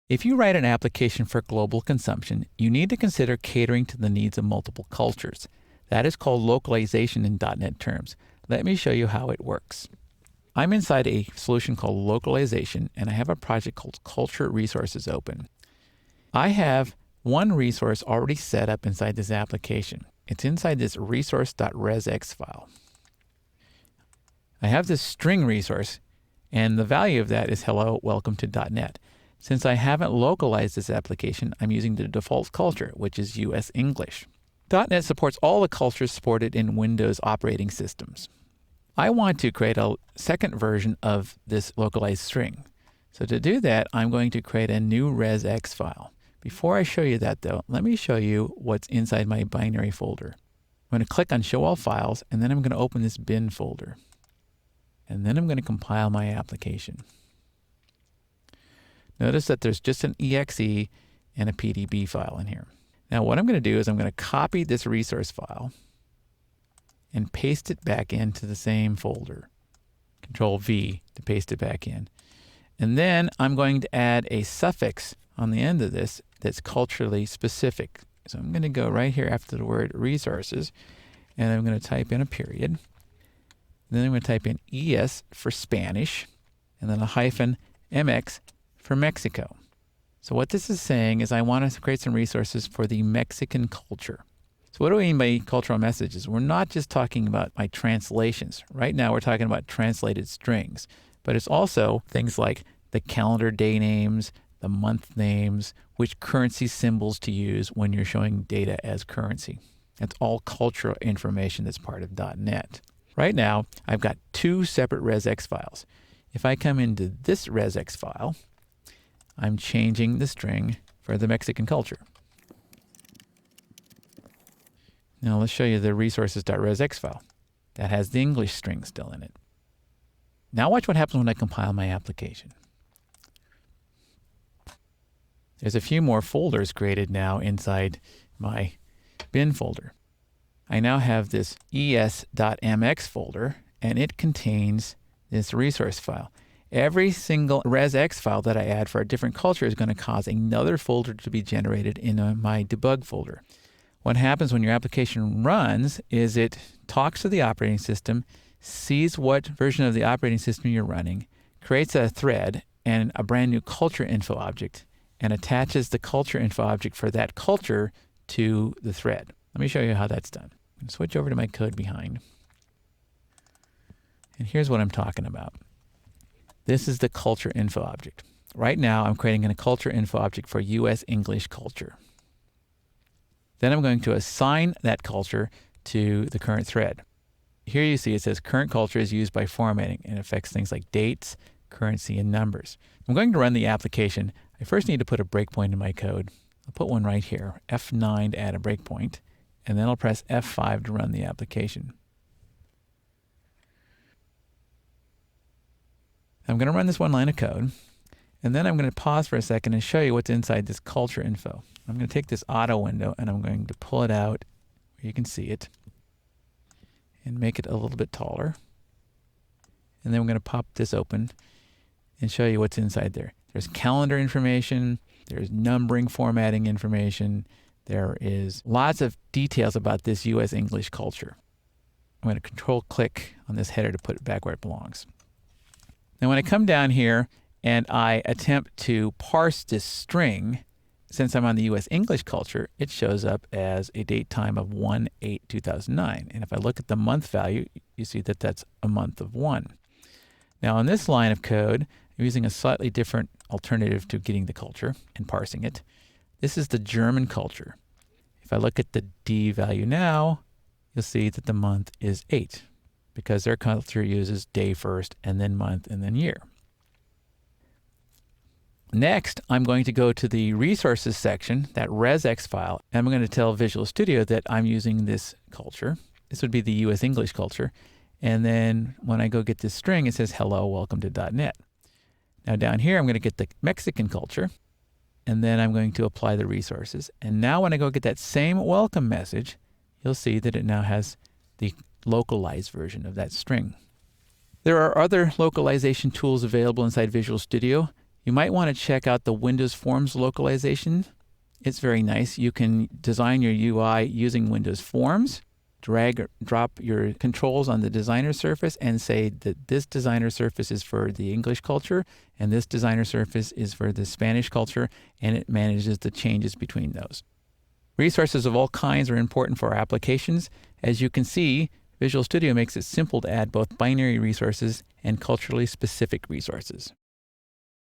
If you write an application for global consumption, you need to consider catering to the needs of multiple cultures. That is called localization in .NET terms. Let me show you how it works. I'm inside a solution called Localization, and I have a project called Culture Resources open. I have one resource already set up inside this application. It's inside this resource.resx file. I have this string resource, and the value of that is hello, welcome to .NET. Since I haven't localized this application, I'm using the default culture, which is US English. .NET supports all the cultures supported in Windows operating systems. I want to create a second version of this localized string. So to do that, I'm going to create a new resx file. Before I show you that though, let me show you what's inside my binary folder. I'm going to click on Show All Files, and then I'm going to open this bin folder. And then I'm going to compile my application. Notice that there's just an exe and a PDB file in here. Now what I'm going to do is I'm going to copy this resource file and paste it back into the same folder. Control V to paste it back in. And then I'm going to add a suffix on the end of this that's culturally specific. So I'm going to go right here after the word resources, and I'm going to type in a period. Then I'm going to type in ES for Spanish, and then a hyphen MX for Mexico. So what this is saying is I want to create some resources for the Mexican culture. So what do we mean by cultural messages? We're not just talking about my translations. Right now we're talking about translated strings, but it's also things like the calendar day names, the month names, which currency symbols to use when you're showing data as currency. That's all cultural information that's part of .NET. Right now, I've got two separate resx files. If I come into this resx file, I'm changing the string for the Mexican culture. Now let's show you the resources.resx file. That has the English string still in it. Now watch what happens when I compile my application. There's a few more folders created now inside my bin folder. I now have this es.mx folder, and it contains this resource file. Every single resx file that I add for a different culture is going to cause another folder to be generated in my debug folder. What happens when your application runs is it talks to the operating system, sees what version of the operating system you're running, creates a thread and a brand new culture info object, and attaches the culture info object for that culture to the thread. Let me show you how that's done. I'm going to switch over to my code behind. And here's what I'm talking about. This is the culture info object. Right now, I'm creating a culture info object for US English culture. Then I'm going to assign that culture to the current thread. Here you see it says current culture is used by formatting and affects things like dates, currency, and numbers. I'm going to run the application. I first need to put a breakpoint in my code. I'll put one right here, F9 to add a breakpoint, and then I'll press F5 to run the application. I'm going to run this one line of code, and then I'm going to pause for a second and show you what's inside this culture info. I'm going to take this auto window and I'm going to pull it out where you can see it and make it a little bit taller. And then we're going to pop this open and show you what's inside there. There's calendar information, there's numbering formatting information, there is lots of details about this US English culture. I'm going to control click on this header to put it back where it belongs. Now when I come down here and I attempt to parse this string, since I'm on the US English culture, it shows up as a date time of 1/8/2009. And if I look at the month value, you see that that's a month of 1. Now in this line of code, I'm using a slightly different alternative to getting the culture and parsing it. This is the German culture. If I look at the D value now, you'll see that the month is 8 because their culture uses day first and then month and then year. Next, I'm going to go to the resources section, that resx file, and I'm going to tell Visual Studio that I'm using this culture. This would be the US English culture. And then when I go get this string, it says, hello, welcome to .NET. Now down here, I'm going to get the Mexican culture, and then I'm going to apply the resources. And now when I go get that same welcome message, you'll see that it now has the localized version of that string. There are other localization tools available inside Visual Studio. You might want to check out the Windows Forms localization. It's very nice. You can design your UI using Windows Forms, drag or drop your controls on the designer surface and say that this designer surface is for the English culture and this designer surface is for the Spanish culture, and it manages the changes between those. Resources of all kinds are important for our applications. As you can see, Visual Studio makes it simple to add both binary resources and culturally specific resources.